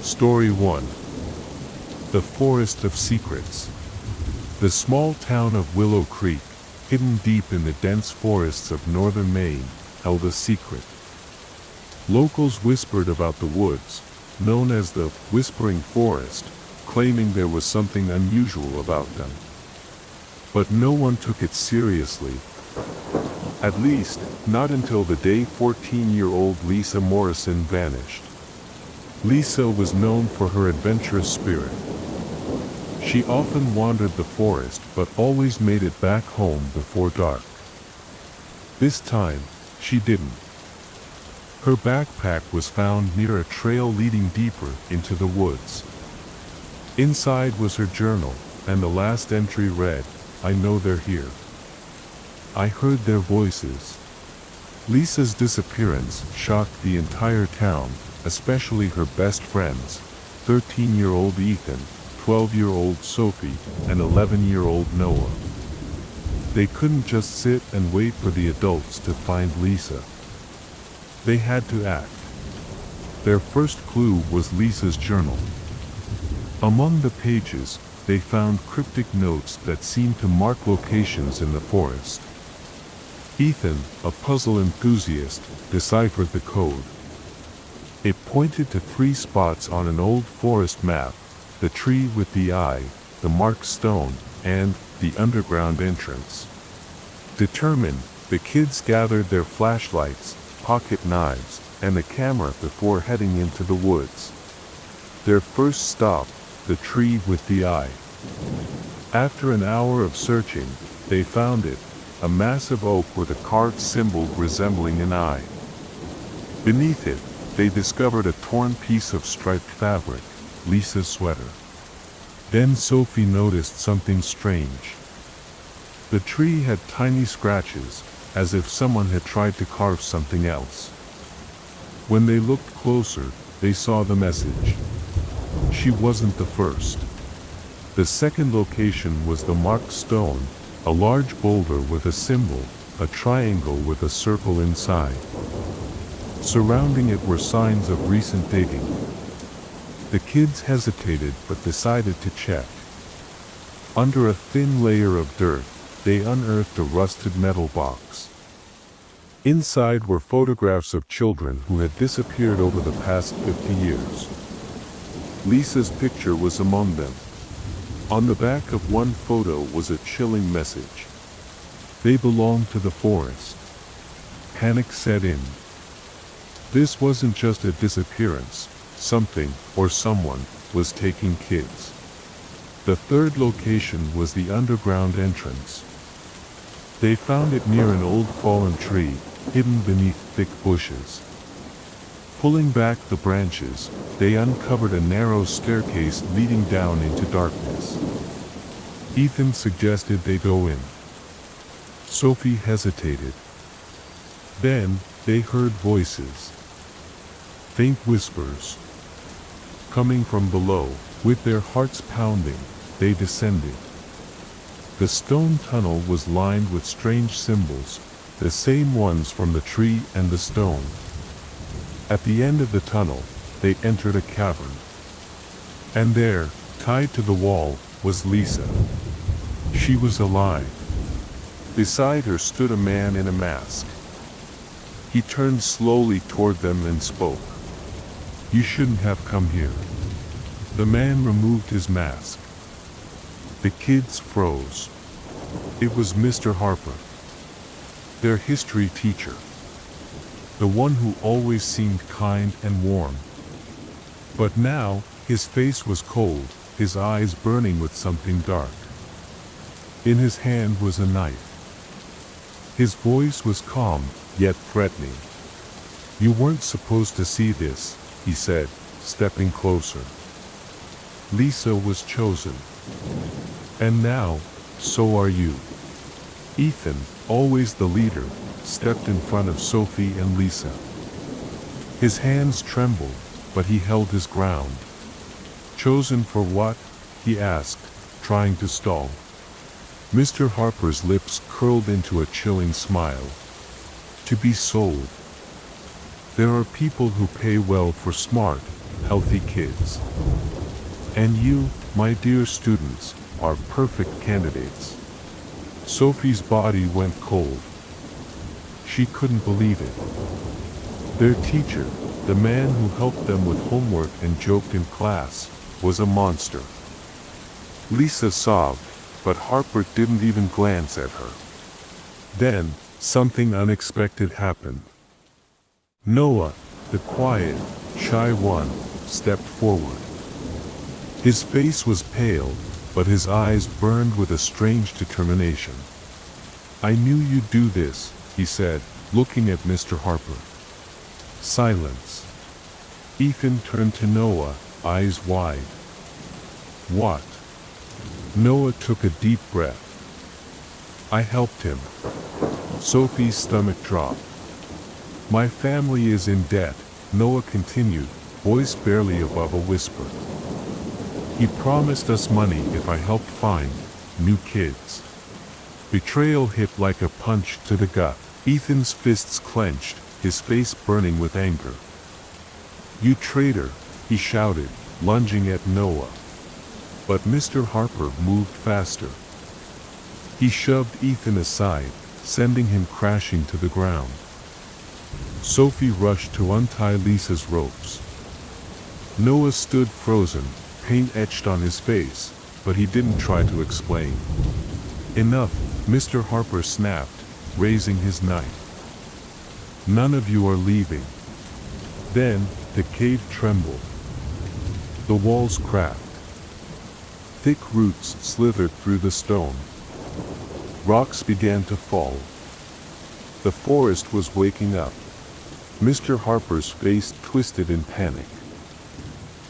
Story 1. The Forest of Secrets. The small town of Willow Creek, hidden deep in the dense forests of northern Maine, held a secret. Locals whispered about the woods, known as the Whispering Forest, claiming there was something unusual about them. But no one took it seriously. At least, not until the day 14-year-old Lisa Morrison vanished. Lisa was known for her adventurous spirit. She often wandered the forest but always made it back home before dark. This time, she didn't. Her backpack was found near a trail leading deeper into the woods. Inside was her journal, and the last entry read, "I know they're here. I heard their voices." Lisa's disappearance shocked the entire town, especially her best friends, 13-year-old Ethan, 12-year-old Sophie, and 11-year-old Noah. They couldn't just sit and wait for the adults to find Lisa. They had to act. Their first clue was Lisa's journal. Among the pages, they found cryptic notes that seemed to mark locations in the forest. Ethan, a puzzle enthusiast, deciphered the code. It pointed to 3 spots on an old forest map: the tree with the eye, the marked stone, and the underground entrance. Determined, the kids gathered their flashlights, pocket knives, and a camera before heading into the woods. Their first stop, the tree with the eye. After an hour of searching, they found it, a massive oak with a carved symbol resembling an eye. Beneath it, they discovered a torn piece of striped fabric, Lisa's sweater. Then Sophie noticed something strange. The tree had tiny scratches, as if someone had tried to carve something else. When they looked closer, they saw the message. She wasn't the first. The second location was the marked stone, a large boulder with a symbol, a triangle with a circle inside. Surrounding it were signs of recent digging. The kids hesitated but decided to check. Under a thin layer of dirt, they unearthed a rusted metal box. Inside were photographs of children who had disappeared over the past 50 years. Lisa's picture was among them. On the back of one photo was a chilling message. They belonged to the forest. Panic set in. This wasn't just a disappearance. Something, or someone, was taking kids. The third location was the underground entrance. They found it near an old fallen tree, hidden beneath thick bushes. Pulling back the branches, they uncovered a narrow staircase leading down into darkness. Ethan suggested they go in. Sophie hesitated. Then, they heard voices. Faint whispers. Coming from below, with their hearts pounding, they descended. The stone tunnel was lined with strange symbols, the same ones from the tree and the stone. At the end of the tunnel, they entered a cavern. And there, tied to the wall, was Lisa. She was alive. Beside her stood a man in a mask. He turned slowly toward them and spoke. "You shouldn't have come here." The man removed his mask. The kids froze. It was Mr. Harper, their history teacher. The one who always seemed kind and warm. But now, his face was cold, his eyes burning with something dark. In his hand was a knife. His voice was calm, yet threatening. "You weren't supposed to see this," he said, stepping closer. Lisa was chosen. And now, so are you. Ethan, always the leader, stepped in front of Sophie and Lisa. His hands trembled, but he held his ground. "Chosen for what?" he asked, trying to stall. Mr. Harper's lips curled into a chilling smile. "To be sold. There are people who pay well for smart, healthy kids. And you, my dear students, are perfect candidates. Sophie's body went cold. She couldn't believe it. Their teacher, the man who helped them with homework and joked in class, was a monster. Lisa sobbed, but Harper didn't even glance at her. Then, something unexpected happened. Noah, the quiet, shy one, stepped forward. His face was pale, but his eyes burned with a strange determination. "I knew you'd do this," he said, looking at Mr. Harper. Silence. Ethan turned to Noah, eyes wide. "What?" Noah took a deep breath. "I helped him." Sophie's stomach dropped. "My family is in debt," Noah continued, voice barely above a whisper. "He promised us money if I helped find new kids." Betrayal hit like a punch to the gut. Ethan's fists clenched, his face burning with anger. "You traitor," he shouted, lunging at Noah. But Mr. Harper moved faster. He shoved Ethan aside, sending him crashing to the ground. Sophie rushed to untie Lisa's ropes. Noah stood frozen, paint etched on his face, but he didn't try to explain. "Enough," Mr. Harper snapped, raising his knife. "None of you are leaving." Then, the cave trembled. The walls cracked. Thick roots slithered through the stone. Rocks began to fall. The forest was waking up. Mr. Harper's face twisted in panic.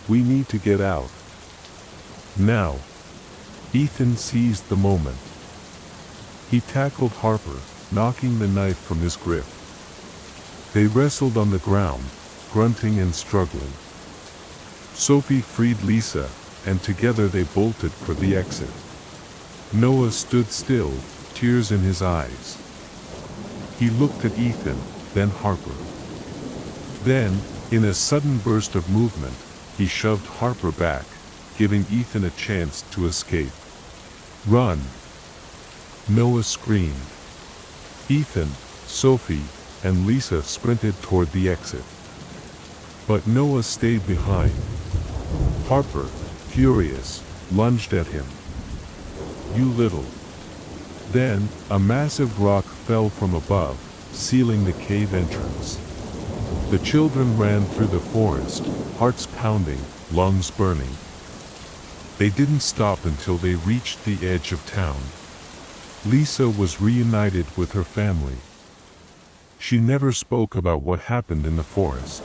"We need to get out. Now." Ethan seized the moment. He tackled Harper, knocking the knife from his grip. They wrestled on the ground, grunting and struggling. Sophie freed Lisa, and together they bolted for the exit. Noah stood still, tears in his eyes. He looked at Ethan, then Harper. Then, in a sudden burst of movement, he shoved Harper back, giving Ethan a chance to escape. "Run!" Noah screamed. Ethan, Sophie, and Lisa sprinted toward the exit. But Noah stayed behind. Harper, furious, lunged at him. "You little..." Then, a massive rock fell from above, sealing the cave entrance. The children ran through the forest, hearts pounding, lungs burning. They didn't stop until they reached the edge of town. Lisa was reunited with her family. She never spoke about what happened in the forest.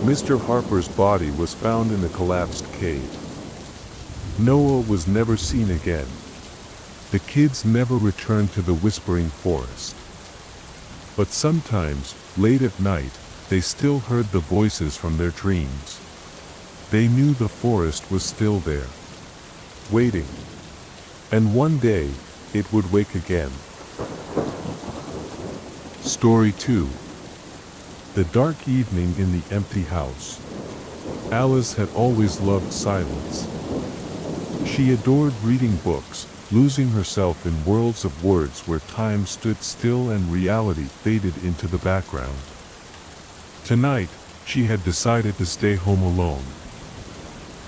Mr. Harper's body was found in a collapsed cave. Noah was never seen again. The kids never returned to the Whispering Forest. But sometimes, late at night, they still heard the voices from their dreams. They knew the forest was still there, waiting. And one day, it would wake again. Story 2. The dark evening in the empty house. Alice had always loved silence. She adored reading books, losing herself in worlds of words where time stood still and reality faded into the background. Tonight, she had decided to stay home alone.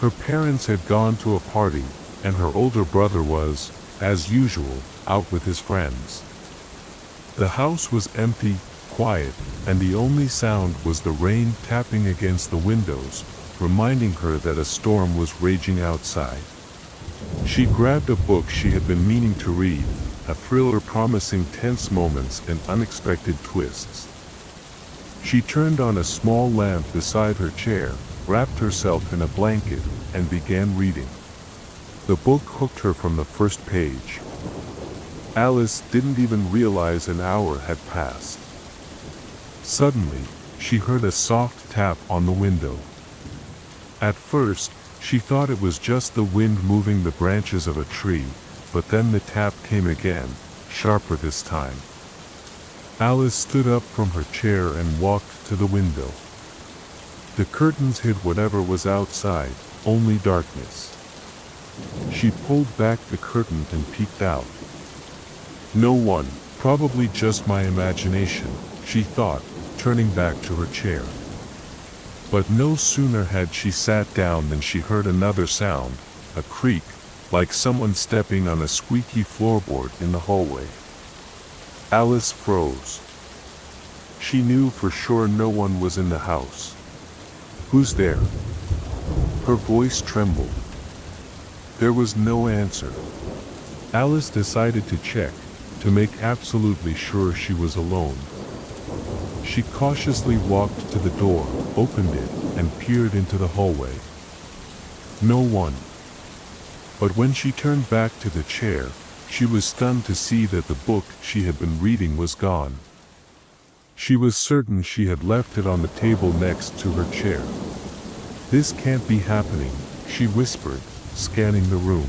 Her parents had gone to a party, and her older brother was, as usual, out with his friends. The house was empty, quiet, and the only sound was the rain tapping against the windows, reminding her that a storm was raging outside. She grabbed a book she had been meaning to read, a thriller promising tense moments and unexpected twists. She turned on a small lamp beside her chair, wrapped herself in a blanket, and began reading. The book hooked her from the first page. Alice didn't even realize an hour had passed. Suddenly, she heard a soft tap on the window. At first, she thought it was just the wind moving the branches of a tree, but then the tap came again, sharper this time. Alice stood up from her chair and walked to the window. The curtains hid whatever was outside, only darkness. She pulled back the curtain and peeked out. No one, probably just my imagination, she thought, turning back to her chair. But no sooner had she sat down than she heard another sound, a creak, like someone stepping on a squeaky floorboard in the hallway. Alice froze. She knew for sure no one was in the house. "Who's there?" Her voice trembled. There was no answer. Alice decided to check, to make absolutely sure she was alone. She cautiously walked to the door, opened it, and peered into the hallway. No one. But when she turned back to the chair, she was stunned to see that the book she had been reading was gone. She was certain she had left it on the table next to her chair. "This can't be happening," she whispered, scanning the room.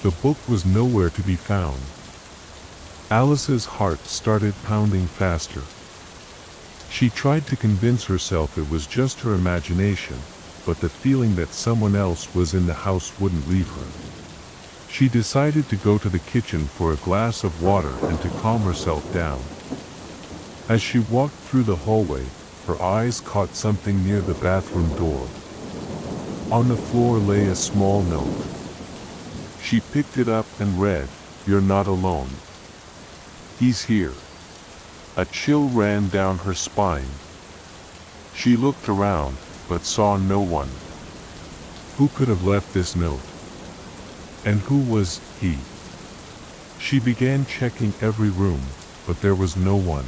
The book was nowhere to be found. Alice's heart started pounding faster. She tried to convince herself it was just her imagination, but the feeling that someone else was in the house wouldn't leave her. She decided to go to the kitchen for a glass of water and to calm herself down. As she walked through the hallway, her eyes caught something near the bathroom door. On the floor lay a small note. She picked it up and read, "You're not alone. He's here." A chill ran down her spine. She looked around, but saw no one. Who could have left this note? And who was he? She began checking every room, but there was no one.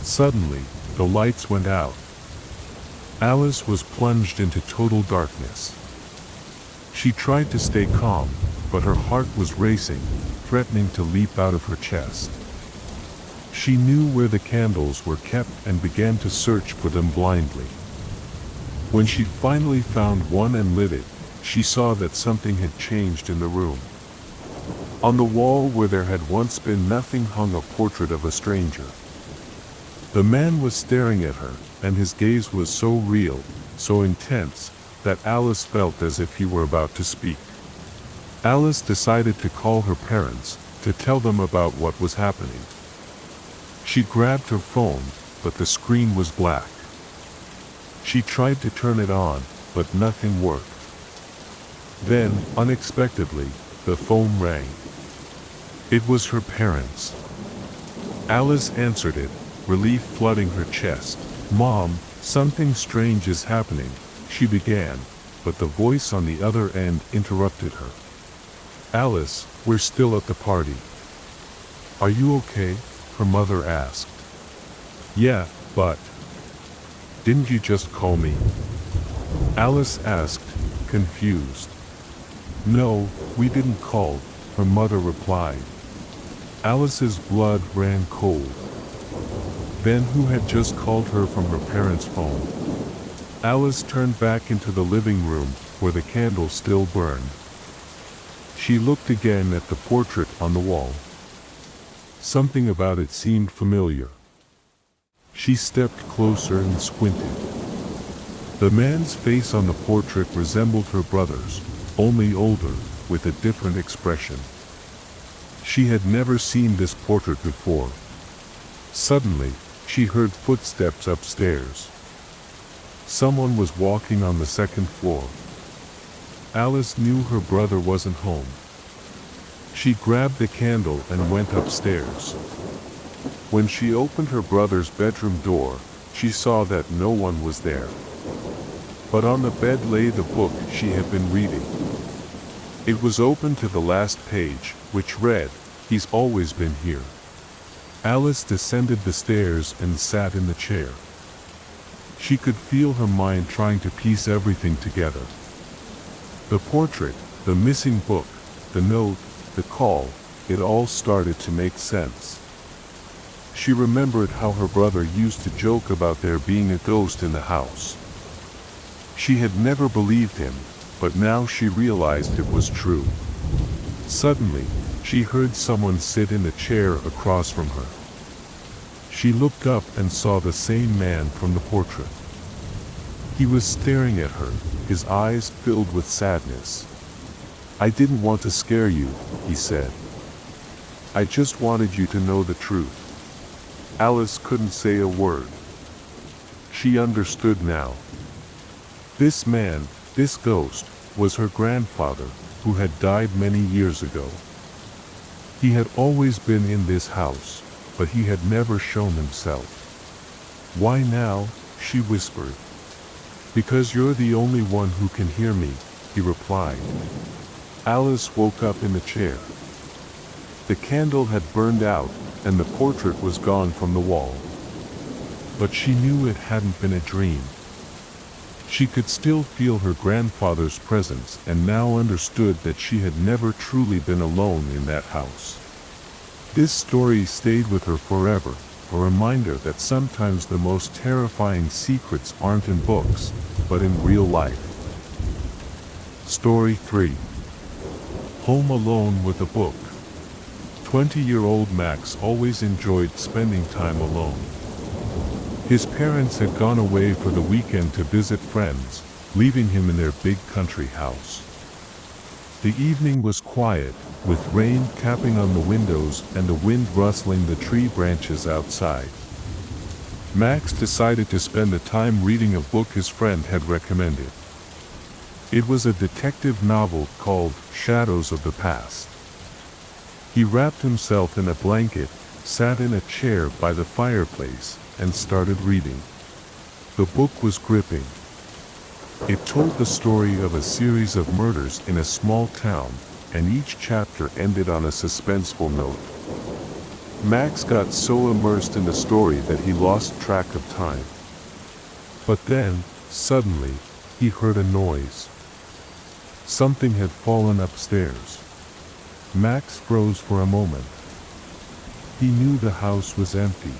Suddenly, the lights went out. Alice was plunged into total darkness. She tried to stay calm, but her heart was racing, threatening to leap out of her chest. She knew where the candles were kept and began to search for them blindly. When she finally found one and lit it, she saw that something had changed in the room. On the wall where there had once been nothing hung a portrait of a stranger. The man was staring at her, and his gaze was so real, so intense, that Alice felt as if he were about to speak. Alice decided to call her parents, to tell them about what was happening. She grabbed her phone, but the screen was black. She tried to turn it on, but nothing worked. Then, unexpectedly, the phone rang. It was her parents. Alice answered it, relief flooding her chest. "Mom, something strange is happening," she began, but the voice on the other end interrupted her. "Alice, we're still at the party." "Are you okay?" her mother asked. "Yeah, but didn't you just call me?" Alice asked, confused. "No, we didn't call," her mother replied. Alice's blood ran cold. Then who had just called her from her parents' phone? Alice turned back into the living room, where the candle still burned. She looked again at the portrait on the wall. Something about it seemed familiar. She stepped closer and squinted. The man's face on the portrait resembled her brother's, only older, with a different expression. She had never seen this portrait before. Suddenly, she heard footsteps upstairs. Someone was walking on the second floor. Alice knew her brother wasn't home. She grabbed the candle and went upstairs. When she opened her brother's bedroom door, she saw that no one was there. But on the bed lay the book she had been reading. It was open to the last page, which read, "He's always been here." Alice descended the stairs and sat in the chair. She could feel her mind trying to piece everything together. The portrait, the missing book, the note, the call, it all started to make sense. She remembered how her brother used to joke about there being a ghost in the house. She had never believed him, but now she realized it was true. Suddenly, she heard someone sit in the chair across from her. She looked up and saw the same man from the portrait. He was staring at her, his eyes filled with sadness. "I didn't want to scare you," he said. "I just wanted you to know the truth." Alice couldn't say a word. She understood now. This man, this ghost, was her grandfather, who had died many years ago. He had always been in this house, but he had never shown himself. "Why now?" she whispered. "Because you're the only one who can hear me," he replied. Alice woke up in the chair. The candle had burned out, and the portrait was gone from the wall. But she knew it hadn't been a dream. She could still feel her grandfather's presence and now understood that she had never truly been alone in that house. This story stayed with her forever, a reminder that sometimes the most terrifying secrets aren't in books, but in real life. Story 3. Home Alone with a Book. 20-year-old Max always enjoyed spending time alone. His parents had gone away for the weekend to visit friends, leaving him in their big country house. The evening was quiet, with rain tapping on the windows and the wind rustling the tree branches outside. Max decided to spend the time reading a book his friend had recommended. It was a detective novel called Shadows of the Past. He wrapped himself in a blanket, sat in a chair by the fireplace, and started reading. The book was gripping. It told the story of a series of murders in a small town, and each chapter ended on a suspenseful note. Max got so immersed in the story that he lost track of time. But then, suddenly, he heard a noise. Something had fallen upstairs. Max froze for a moment. He knew the house was empty.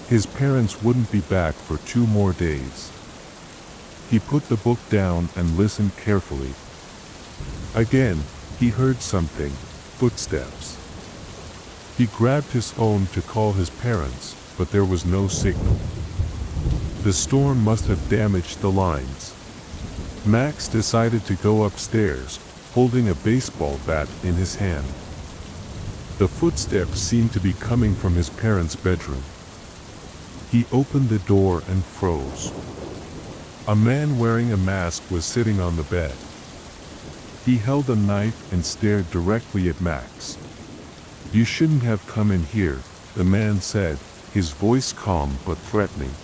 His parents wouldn't be back for 2 more days. He put the book down and listened carefully. Again, he heard something, footsteps. He grabbed his phone to call his parents, but there was no signal. The storm must have damaged the lines. Max decided to go upstairs, holding a baseball bat in his hand. The footsteps seemed to be coming from his parents' bedroom. He opened the door and froze. A man wearing a mask was sitting on the bed. He held a knife and stared directly at Max. "You shouldn't have come in here," the man said, his voice calm but threatening.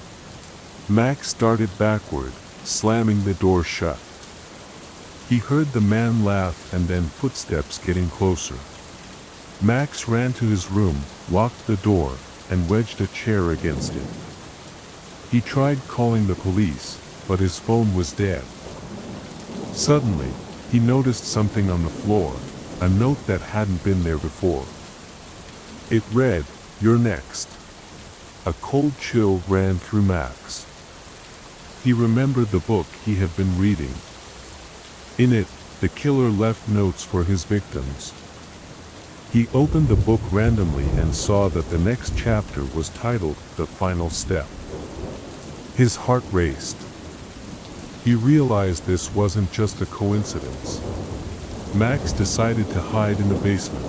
Max started backward, slamming the door shut. He heard the man laugh and then footsteps getting closer. Max ran to his room, locked the door, and wedged a chair against it. He tried calling the police, but his phone was dead. Suddenly, he noticed something on the floor, a note that hadn't been there before. It read, "You're next." A cold chill ran through Max. He remembered the book he had been reading. In it, the killer left notes for his victims. He opened the book randomly and saw that the next chapter was titled "The Final Step." His heart raced. He realized this wasn't just a coincidence. Max decided to hide in the basement.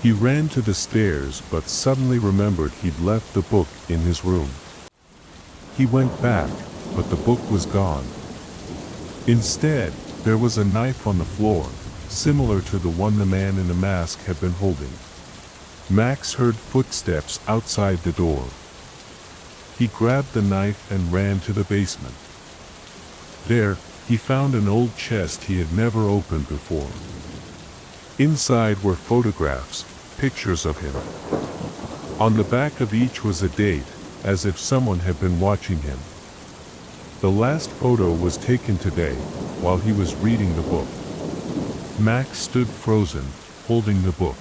He ran to the stairs but suddenly remembered he'd left the book in his room. He went back, but the book was gone. Instead, there was a knife on the floor, similar to the one the man in the mask had been holding. Max heard footsteps outside the door. He grabbed the knife and ran to the basement. There, he found an old chest he had never opened before. Inside were photographs, pictures of him. On the back of each was a date, as if someone had been watching him. The last photo was taken today, while he was reading the book. Max stood frozen, holding the book.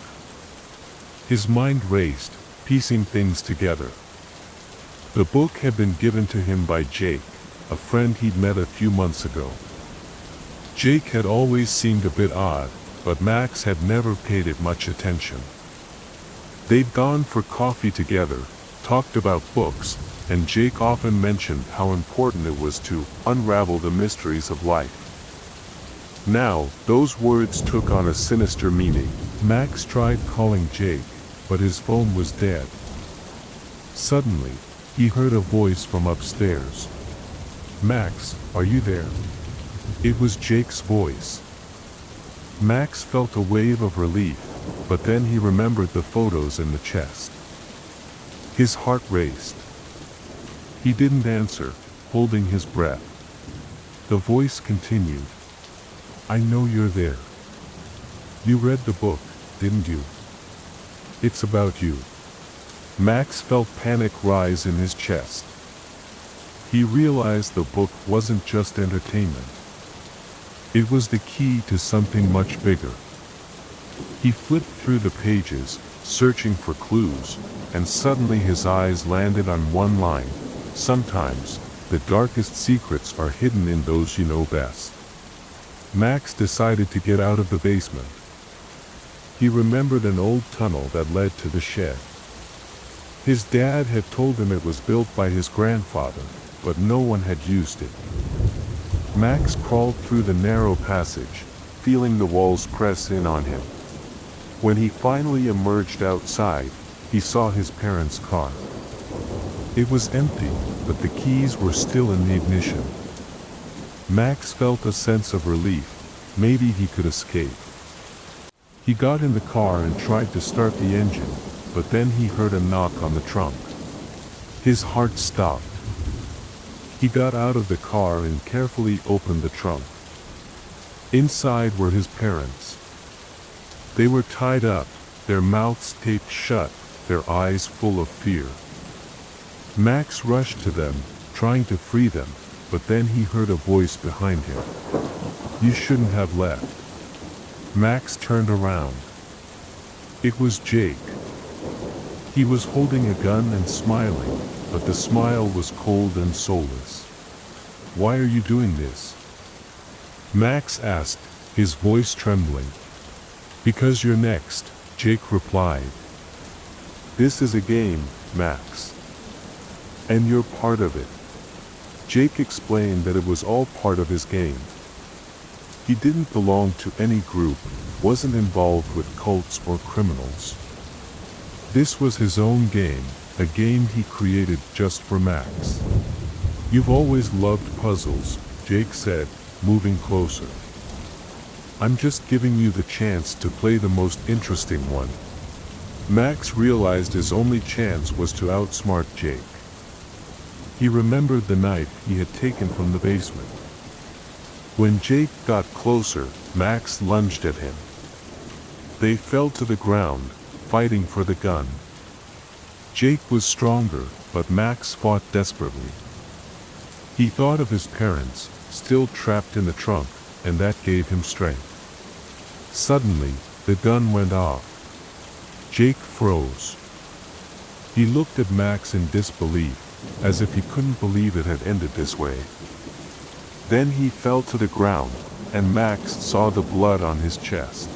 His mind raced, piecing things together. The book had been given to him by Jake, a friend he'd met a few months ago. Jake had always seemed a bit odd, but Max had never paid it much attention. They'd gone for coffee together, talked about books, and Jake often mentioned how important it was to unravel the mysteries of life. Now, those words took on a sinister meaning. Max tried calling Jake, but his phone was dead. Suddenly, he heard a voice from upstairs. "Max, are you there?" It was Jake's voice. Max felt a wave of relief, but then he remembered the photos in the chest. His heart raced. He didn't answer, holding his breath. The voice continued. "I know you're there. You read the book, didn't you? It's about you." Max felt panic rise in his chest. He realized the book wasn't just entertainment. It was the key to something much bigger. He flipped through the pages, searching for clues, and suddenly his eyes landed on one line. "Sometimes, the darkest secrets are hidden in those you know best." Max decided to get out of the basement. He remembered an old tunnel that led to the shed. His dad had told him it was built by his grandfather, but no one had used it. Max crawled through the narrow passage, feeling the walls press in on him. When he finally emerged outside, he saw his parents' car. It was empty, but the keys were still in the ignition. Max felt a sense of relief. Maybe he could escape. He got in the car and tried to start the engine, but then he heard a knock on the trunk. His heart stopped. He got out of the car and carefully opened the trunk. Inside were his parents. They were tied up, their mouths taped shut, their eyes full of fear. Max rushed to them, trying to free them, but then he heard a voice behind him. "You shouldn't have left." Max turned around. It was Jake. He was holding a gun and smiling, but the smile was cold and soulless. "Why are you doing this?" Max asked, his voice trembling. "Because you're next," Jake replied. "This is a game, Max. And you're part of it." Jake explained that it was all part of his game. He didn't belong to any group, wasn't involved with cults or criminals. This was his own game, a game he created just for Max. "You've always loved puzzles," Jake said, moving closer. "I'm just giving you the chance to play the most interesting one." Max realized his only chance was to outsmart Jake. He remembered the knife he had taken from the basement. When Jake got closer, Max lunged at him. They fell to the ground, fighting for the gun. Jake was stronger, but Max fought desperately. He thought of his parents, still trapped in the trunk, and that gave him strength. Suddenly, the gun went off. Jake froze. He looked at Max in disbelief, as if he couldn't believe it had ended this way. Then he fell to the ground, and Max saw the blood on his chest.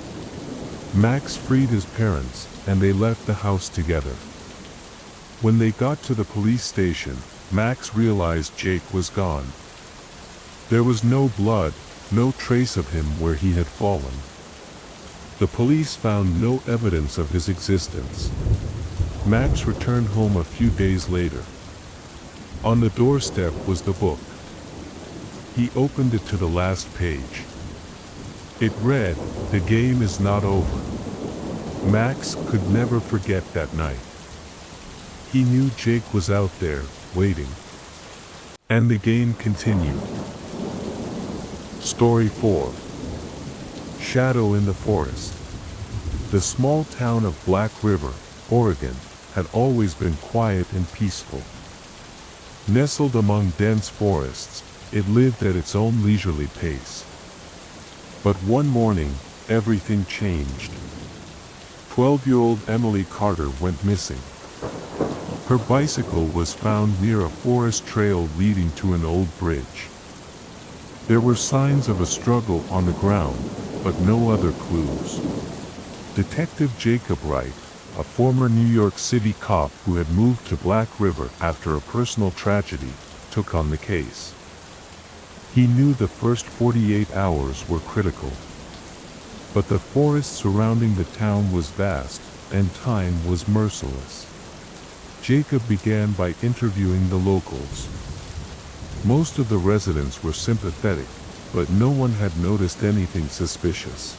Max freed his parents, and they left the house together. When they got to the police station, Max realized Jake was gone. There was no blood, no trace of him where he had fallen. The police found no evidence of his existence. Max returned home a few days later. On the doorstep was the book. He opened it to the last page. It read, "The game is not over." Max could never forget that night. He knew Jake was out there, waiting. And the game continued. Story 4. Shadow in the Forest. The small town of Black River, Oregon, had always been quiet and peaceful. Nestled among dense forests, it lived at its own leisurely pace. But one morning, everything changed. 12-year-old Emily Carter went missing. Her bicycle was found near a forest trail leading to an old bridge. There were signs of a struggle on the ground, but no other clues. Detective Jacob Wright, a former New York City cop who had moved to Black River after a personal tragedy, took on the case. He knew the first 48 hours were critical. But the forest surrounding the town was vast, and time was merciless. Jacob began by interviewing the locals. Most of the residents were sympathetic, but no one had noticed anything suspicious.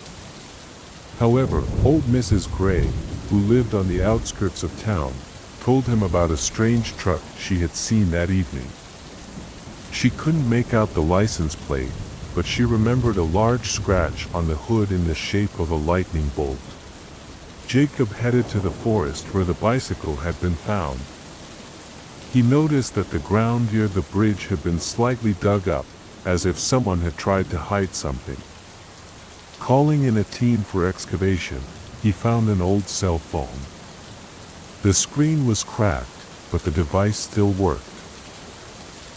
However, old Mrs. Gray, who lived on the outskirts of town, told him about a strange truck she had seen that evening. She couldn't make out the license plate, but she remembered a large scratch on the hood in the shape of a lightning bolt. Jacob headed to the forest where the bicycle had been found. He noticed that the ground near the bridge had been slightly dug up, as if someone had tried to hide something. Calling in a team for excavation, he found an old cell phone. The screen was cracked, but the device still worked.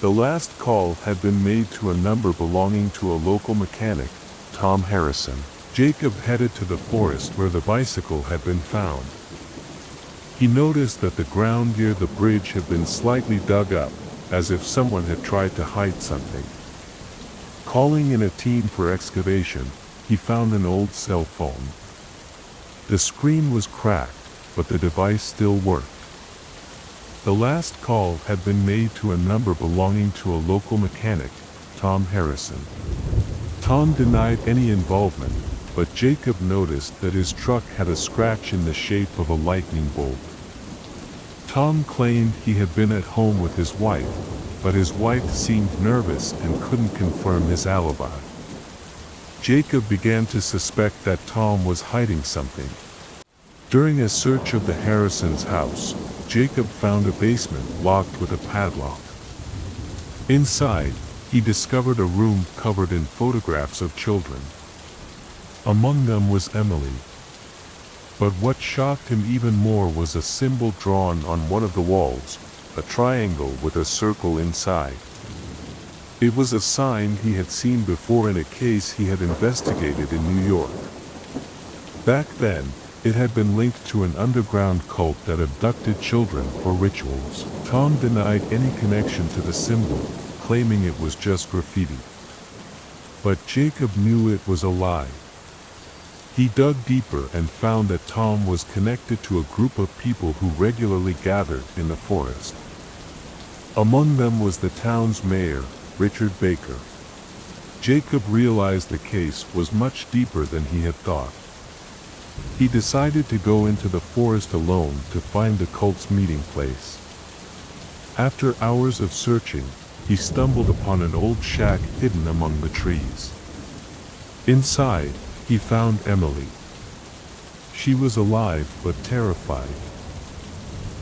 The last call had been made to a number belonging to a local mechanic, Tom Harrison. Jacob headed to the forest where the bicycle had been found. He noticed that the ground near the bridge had been slightly dug up, as if someone had tried to hide something. Calling in a team for excavation, he found an old cell phone. The screen was cracked, but the device still worked. The last call had been made to a number belonging to a local mechanic, Tom Harrison. Tom denied any involvement, but Jacob noticed that his truck had a scratch in the shape of a lightning bolt. Tom claimed he had been at home with his wife, but his wife seemed nervous and couldn't confirm his alibi. Jacob began to suspect that Tom was hiding something. During a search of the Harrisons' house, Jacob found a basement locked with a padlock. Inside, he discovered a room covered in photographs of children. Among them was Emily. But what shocked him even more was a symbol drawn on one of the walls, a triangle with a circle inside. It was a sign he had seen before in a case he had investigated in New York. Back then, it had been linked to an underground cult that abducted children for rituals. Tom denied any connection to the symbol, claiming it was just graffiti. But Jacob knew it was a lie. He dug deeper and found that Tom was connected to a group of people who regularly gathered in the forest. Among them was the town's mayor, Richard Baker. Jacob realized the case was much deeper than he had thought. He decided to go into the forest alone to find the cult's meeting place. After hours of searching, he stumbled upon an old shack hidden among the trees. Inside, he found Emily. She was alive but terrified.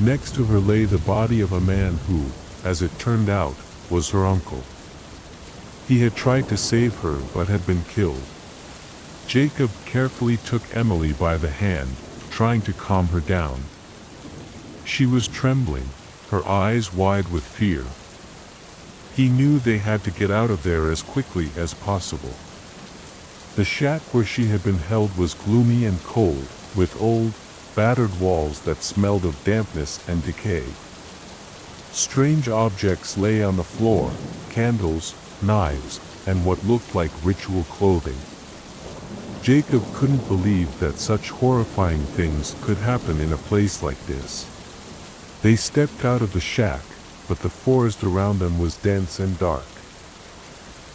Next to her lay the body of a man who, as it turned out, was her uncle. He had tried to save her but had been killed. Jacob carefully took Emily by the hand, trying to calm her down. She was trembling, her eyes wide with fear. He knew they had to get out of there as quickly as possible. The shack where she had been held was gloomy and cold, with old, battered walls that smelled of dampness and decay. Strange objects lay on the floor, candles, knives, and what looked like ritual clothing. Jacob couldn't believe that such horrifying things could happen in a place like this. They stepped out of the shack, but the forest around them was dense and dark.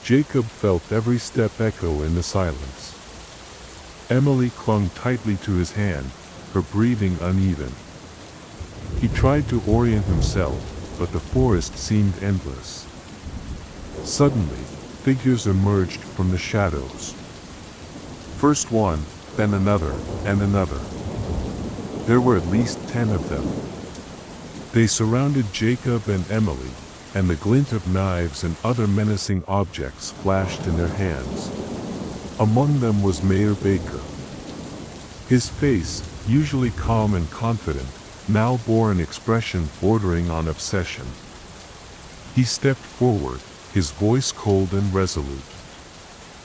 Jacob felt every step echo in the silence. Emily clung tightly to his hand, her breathing uneven. He tried to orient himself, but the forest seemed endless. Suddenly, figures emerged from the shadows. First one, then another, and another. There were at least 10 of them. They surrounded Jacob and Emily, and the glint of knives and other menacing objects flashed in their hands. Among them was Mayor Baker. His face, usually calm and confident, now bore an expression bordering on obsession. He stepped forward, his voice cold and resolute.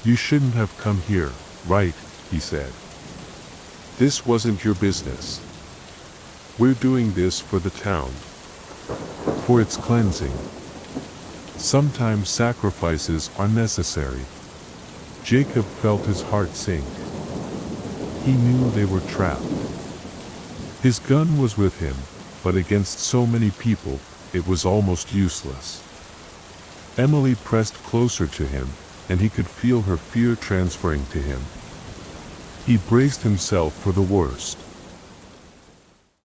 "You shouldn't have come here, right?" he said. "This wasn't your business." We're doing this for the town, for its cleansing. Sometimes sacrifices are necessary. Jacob felt his heart sink. He knew they were trapped. His gun was with him, but against so many people, it was almost useless. Emily pressed closer to him, and he could feel her fear transferring to him. He braced himself for the worst.